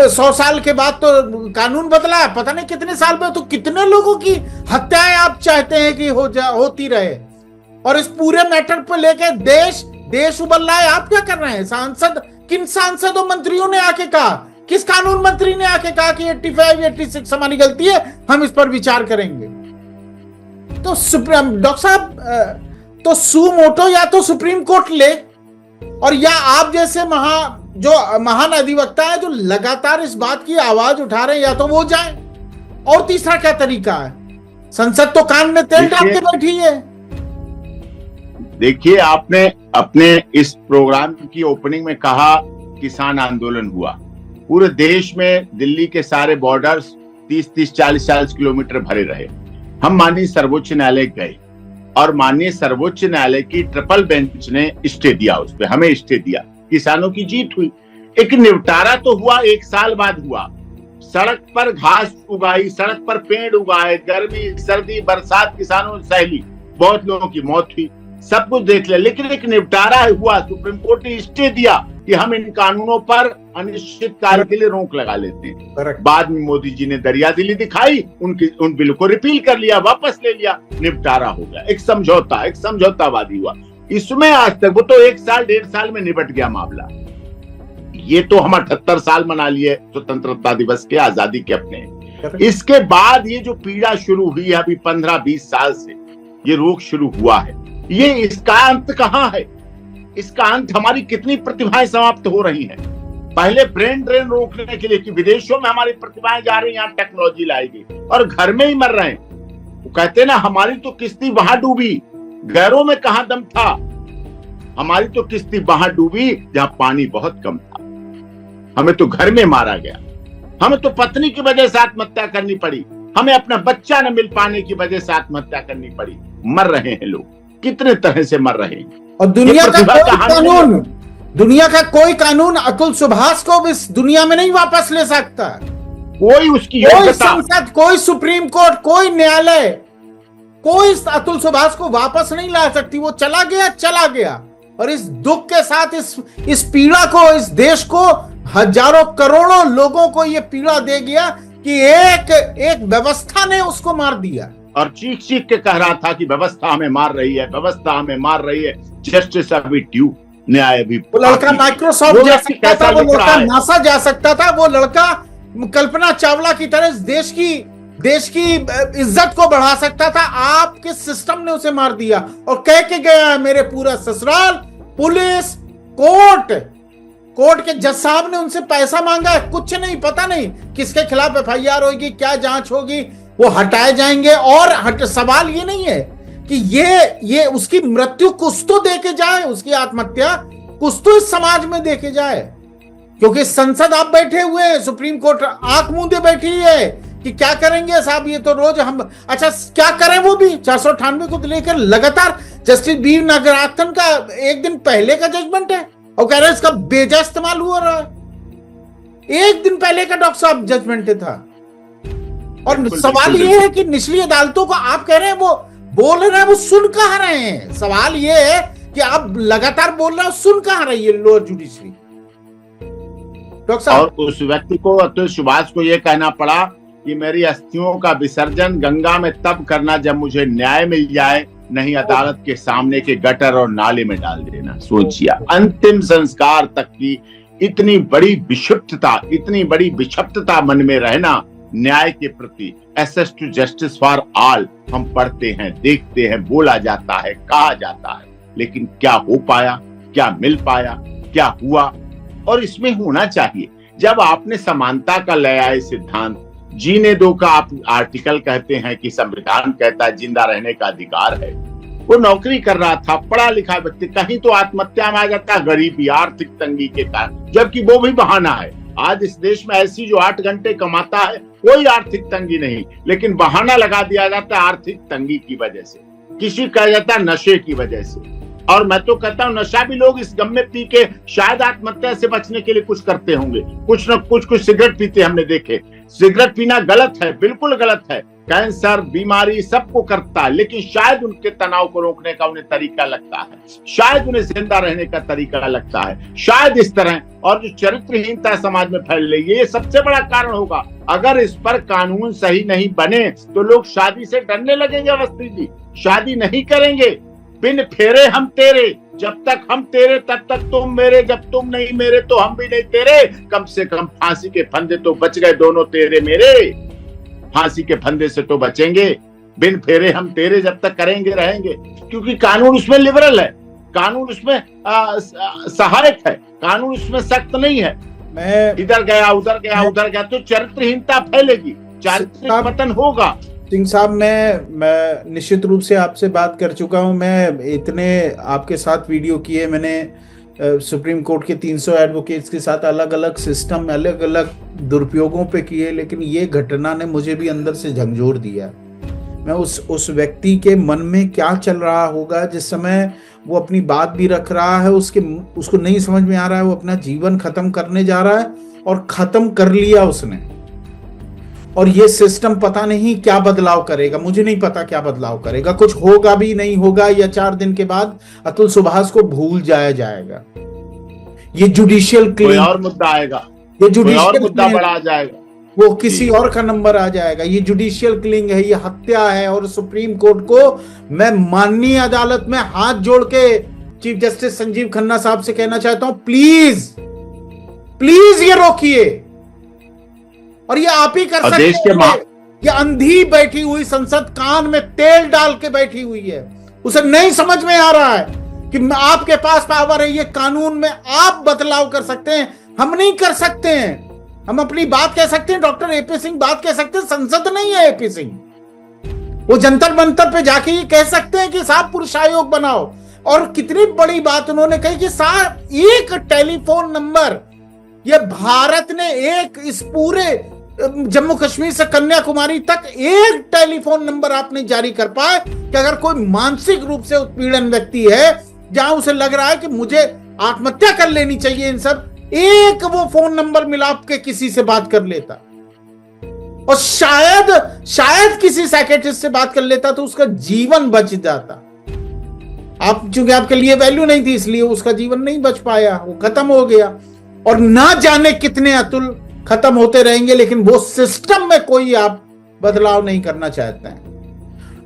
100 साल के बाद तो कानून बदला है, पता नहीं कितने साल में, तो कितने लोगों की हत्याएं आप चाहते हैं कि होती रहे। और इस पूरे मैटर पर लेके देश उबल रहा है। आप क्या कर रहे हैं? किन सांसदों मंत्रियों ने आके कहा, किस कानून मंत्री ने आके कहा कि 85, 86 हमारी गलती है, हम इस पर विचार करेंगे? तो डॉक्टर साहब, तो सू मोटो या तो सुप्रीम कोर्ट ले, और या आप जैसे महान अधिवक्ता है जो लगातार इस बात की आवाज उठा रहे हैं, या तो वो जाए। और तीसरा क्या तरीका है? संसद तो कान में तेल डाल के बैठी है। देखिए, आपने अपने इस प्रोग्राम की ओपनिंग में कहा किसान आंदोलन हुआ। पूरे देश में दिल्ली के सारे बॉर्डर्स 30-30, 40-40 किलोमीटर भरे रहे। हम माननीय सर्वोच्च न्यायालय गए और माननीय सर्वोच्च न्यायालय की ट्रिपल बेंच ने स्टे दिया, उस पर हमें स्टे दिया। किसानों की जीत हुई। एक निपटारा तो हुआ, 1 साल बाद हुआ। सड़क पर घास उगाई, सड़क पर पेड़ उगाए, गर्मी सर्दी बरसात किसानों ने सहली, बहुत लोगों की मौत हुई, सब कुछ देख लिया, लेकिन एक निपटारा हुआ। सुप्रीम कोर्ट ने स्टे दिया कि हम इन कानूनों पर अनिश्चित काल के लिए रोक लगा लेते हैं। बाद में मोदी जी ने दरियादिली दिखाई, उन बिल को रिपील कर लिया, वापस ले लिया, निपटारा हो गया। एक समझौतावादी हुआ। इसमें आज तक वो तो 1 साल 1.5 साल में निपट गया मामला। ये तो हम 78 साल मना लिए स्वतंत्रता दिवस के, आजादी के अपने। इसके बाद ये जो पीड़ा शुरू हुई है अभी 15-20 साल से, ये रोग शुरू हुआ है, ये इसका अंत कहाँ है? इसका अंत हमारी कितनी प्रतिभाएं समाप्त हो रही हैं। पहले ब्रेन ड्रेन रोकने के लिए कि विदेशों में हमारी प्रतिभाएं जा रही हैं, यहाँ टेक्नोलॉजी लाएगी, और घर में ही मर रहे हैं। वो कहते ना, हमारी तो किस्ती वहां डूबी, गैरों में कहां दम था। हमारी तो किस्ती वहां डूबी जहां पानी बहुत कम था। हमें तो घर में मारा गया, हमें तो पत्नी की वजह से आत्महत्या करनी पड़ी, हमें अपना बच्चा न मिल पाने की वजह से आत्महत्या करनी पड़ी। मर रहे हैं लोग, कितने तरह से मर रहे हैं। और दुनिया का कोई कानून अतुल सुभाष को इस दुनिया में नहीं वापस ले सकता। कोई उसकी कोई संसद, कोई सुप्रीम कोर्ट, कोई न्यायालय, कोई अतुल सुभाष को वापस नहीं ला सकती। वो चला गया। और इस दुख के साथ इस पीड़ा को, इस देश को, हजारों करोड़ों लोगों को ये पीड़ा दे गया कि एक व्यवस्था ने उसको मार दिया। और चीख के कह रहा था कि व्यवस्था हमें मार रही है, व्यवस्था हमें मार रही है। जस्टिस अभी ड्यू, न्याय भी। वो लड़का माइक्रोसॉफ्ट जा सकता था, वो लड़का नासा जा सकता था, वो लड़का कल्पना चावला की तरह देश की इज्जत को बढ़ा सकता था। आपके सिस्टम ने उसे मार दिया और कह के गया मेरे पूरा ससुराल, पुलिस, कोर्ट के जज साहब ने उनसे पैसा मांगा, कुछ नहीं, पता नहीं किसके खिलाफ एफआईआर होगी, क्या जांच होगी, वो हटाए जाएंगे। और सवाल ये नहीं है कि ये उसकी मृत्यु कुछ तो देके जाए, उसकी आत्महत्या कुछ तो इस समाज में देके जाए, क्योंकि संसद आप बैठे हुए हैं, सुप्रीम कोर्ट आंख मूंदे बैठी है कि क्या करेंगे साहब। ये तो रोज हम, अच्छा क्या करें, वो भी 498 को लेकर लगातार। जस्टिस बी नागराथन का 1 दिन पहले का जजमेंट है और कह रहे हैं इसका बेजा इस्तेमाल हुआ रहा है। 1 दिन पहले का डॉक्टर साहब जजमेंट था। और सवाल ये है कि निचली अदालतों को आप कह रहे हैं, वो बोल रहे हैं, वो सुन कहां रहे हैं? सवाल ये है कि आप लगातार बोल रहे हो, सुन कहां रही है लोअर जुडिशरी? डॉक्टर साहब, और उस व्यक्ति को, अतुल सुभाष को, यह कहना पड़ा कि मेरी अस्थियों का विसर्जन गंगा में तब करना जब मुझे न्याय मिल जाए, नहीं अदालत के सामने के गटर और नाले में डाल देना। सोचिए, अंतिम संस्कार तक की इतनी बड़ी विक्षिप्तता, इतनी बड़ी विक्षिप्तता मन में रहना न्याय के प्रति। Access to justice for all हम पढ़ते हैं, देखते हैं, बोला जाता है, कहा जाता है, लेकिन क्या हो पाया, क्या मिल पाया, क्या हुआ? और इसमें होना चाहिए, जब आपने समानता का ले आए सिद्धांत, जीने दो का आप आर्टिकल कहते हैं कि संविधान कहता है जिंदा रहने का अधिकार है। वो नौकरी कर रहा था, पढ़ा लिखा व्यक्ति, कहीं तो आत्महत्या में आ जाता है गरीबी, आर्थिक तंगी के कारण, जबकि वो भी बहाना है। आज इस देश में ऐसी जो 8 घंटे कमाता है, कोई आर्थिक तंगी नहीं, लेकिन बहाना लगा दिया जाता है आर्थिक तंगी की वजह से, किसी कहा जाता है नशे की वजह से। और मैं तो कहता हूं नशा भी लोग इस गम में पी के शायद आत्महत्या से बचने के लिए कुछ करते होंगे, कुछ न कुछ सिगरेट पीते हमने देखे। सिगरेट पीना गलत है, बिल्कुल गलत है, कैंसर बीमारी सबको करता है, लेकिन शायद उनके तनाव को रोकने का उन्हें तरीका लगता है, शायद उन्हें जिंदा रहने का तरीका लगता है, शायद इस तरह। और जो चरित्रहीनता समाज में फैल रही है, ये सबसे बड़ा कारण होगा। अगर इस पर कानून सही नहीं बने तो लोग शादी से डरने लगेंगे। अवस्थी जी, शादी नहीं करेंगे। बिन फेरे हम तेरे, जब तक हम तेरे तब तक तुम मेरे, जब तुम नहीं मेरे तो हम भी नहीं तेरे। कम से कम फांसी के फंदे तो बच गए दोनों तेरे मेरे, फांसी के फंदे से तो बचेंगे। बिन फेरे हम तेरे जब तक करेंगे रहेंगे, क्योंकि कानून उसमें लिबरल है, कानून उसमें सहायक है, कानून उसमें सख्त नहीं है। मैं इधर गया उधर गया उधर गया तो चरित्रहीनता फैलेगी, चारित्रिक पतन होगा। सिंह साहब, मैं निश्चित रूप से आपसे बात कर चुका हूं। मैं इतने आपके साथ वीडियो किए मैंने, सुप्रीम कोर्ट के 300 एडवोकेट्स के साथ अलग अलग सिस्टम, अलग अलग दुरुपयोगों पे किए, लेकिन ये घटना ने मुझे भी अंदर से झंझोर दिया। मैं उस व्यक्ति के मन में क्या चल रहा होगा जिस समय वो अपनी बात भी रख रहा है, उसको नहीं समझ में आ रहा है वो अपना जीवन खत्म करने जा रहा है, और खत्म कर लिया उसने। और ये सिस्टम पता नहीं क्या बदलाव करेगा, मुझे नहीं पता क्या बदलाव करेगा, कुछ होगा भी नहीं होगा, या 4 दिन के बाद अतुल सुभाष को भूल जाएगा। ये जुडिशियल क्लीन, कोई और मुद्दा आएगा, ये जुडिशियल मुद्दा बड़ा आ जाएगा, वो किसी और का नंबर आ जाएगा। ये जुडिशियल किलिंग है, ये हत्या है। और सुप्रीम कोर्ट को मैं माननीय अदालत में हाथ जोड़ के चीफ जस्टिस संजीव खन्ना साहब से कहना चाहता हूं, प्लीज प्लीज ये रोकिए। और ये आप ही कर सकते हैं। ये अंधी बैठी हुई संसद कान में तेल डाल के बैठी हुई है, उसे नहीं समझ में आ रहा है कि आपके पास पावर है, ये कानून में आप बदलाव कर सकते हैं, हम नहीं कर सकते हैं। हम अपनी बात कह सकते हैं, डॉक्टर एपी सिंह बात कह सकते हैं, संसद नहीं है एपी सिंह। वो जंतर मंतर पे जाके ये कह सकते हैं कि साहब पुरुष आयोग बनाओ। और कितनी बड़ी बात उन्होंने कही कि साहब एक टेलीफोन नंबर, ये भारत ने एक इस पूरे जम्मू कश्मीर से कन्याकुमारी तक एक टेलीफोन नंबर आप नहीं जारी कर पाए कि अगर कोई मानसिक रूप से उत्पीड़न व्यक्ति है, जहां उसे लग रहा है कि मुझे आत्महत्या कर लेनी चाहिए, इन सब एक वो फोन नंबर मिलाप के किसी से बात कर लेता, और शायद किसी साइकियाट्रिस्ट से बात कर लेता तो उसका जीवन बच जाता। आप चूंकि आपके लिए वैल्यू नहीं थी, इसलिए उसका जीवन नहीं बच पाया, वो खत्म हो गया। और ना जाने कितने अतुल खत्म होते रहेंगे, लेकिन वो सिस्टम में कोई आप बदलाव नहीं करना चाहते हैं।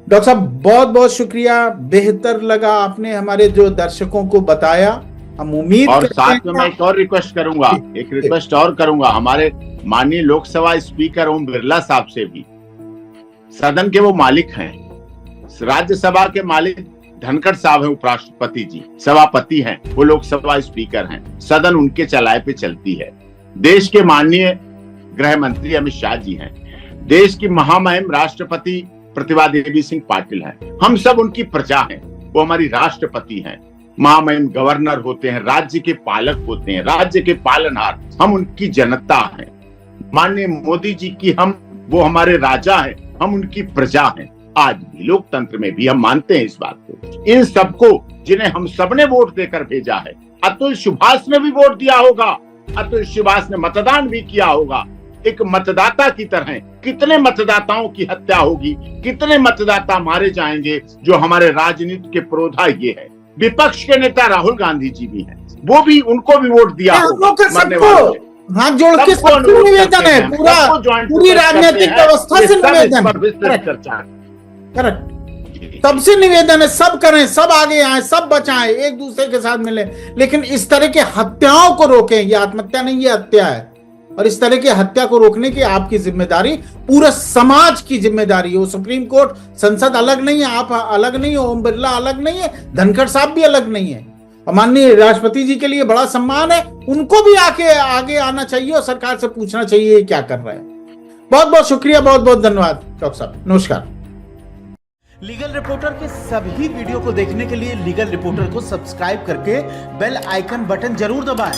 डॉक्टर साहब बहुत बहुत शुक्रिया, बेहतर लगा आपने हमारे जो दर्शकों को बताया। हम उम्मीद और साथ में मैं एक और रिक्वेस्ट करूंगा, एक रिक्वेस्ट और करूंगा हमारे माननीय लोकसभा स्पीकर ओम बिरला साहब से भी। सदन के वो मालिक हैं, राज्यसभा के मालिक धनखड़ साहब हैं, उपराष्ट्रपति जी सभापति हैं, वो लोकसभा स्पीकर हैं, सदन उनके चलाए पे चलती है। देश के माननीय गृह मंत्री अमित शाह जी हैं, देश की महामहिम राष्ट्रपति प्रतिभा देवी सिंह पाटिल हैं, हम सब उनकी प्रजा हैं, वो हमारी राष्ट्रपति हैं, महामहिम गवर्नर होते हैं, राज्य के पालक होते हैं, राज्य के पालनहार, हम उनकी जनता हैं। माननीय मोदी जी की वो हमारे राजा हैं, हम उनकी प्रजा हैं। आज भी लोकतंत्र में भी हम मानते हैं इस बात को। इन सबको जिन्हें हम सबने वोट देकर भेजा है, अतुल सुभाष ने भी वोट दिया होगा, अतुल सुभाष ने मतदान भी किया होगा। एक मतदाता की तरह कितने मतदाताओं की हत्या होगी, कितने मतदाता मारे जाएंगे जो हमारे राजनीति के पुरोधा ये है। विपक्ष के नेता राहुल गांधी जी भी हैं, वो भी, उनको भी वोट दिया होगा मरने वालों ने। हाथ जोड़ के सबको सबसे अनुरोध निवेदन करते है, हैं, पूरा सबको joint पूरी protest करते राजनीतिक हैं व्यवस्था कि से सब इस निवेदन पर विस्तृत करेक्ट चर्चा करेक्ट सबसे निवेदन है, सब करें, सब आगे आए, सब बचाएं, एक दूसरे के साथ मिले, लेकिन इस तरह के हत्याओं को रोकें। ये आत्महत्या नहीं, ये हत्या है, और इस तरह की हत्या को रोकने की आपकी जिम्मेदारी, पूरे समाज की जिम्मेदारी है। वो सुप्रीम कोर्ट, संसद अलग नहीं है, आप अलग नहीं हो, ओम बिरला अलग नहीं है, धनखड़ साहब भी अलग नहीं है, और माननीय राष्ट्रपति जी के लिए बड़ा सम्मान है, उनको भी आगे आना चाहिए और सरकार से पूछना चाहिए ये क्या कर रहे हैं। बहुत बहुत शुक्रिया, बहुत बहुत धन्यवाद डॉक्टर साहब, नमस्कार। लीगल रिपोर्टर के सभी वीडियो को देखने के लिए लीगल रिपोर्टर को सब्सक्राइब करके बेल आइकन बटन जरूर दबाएं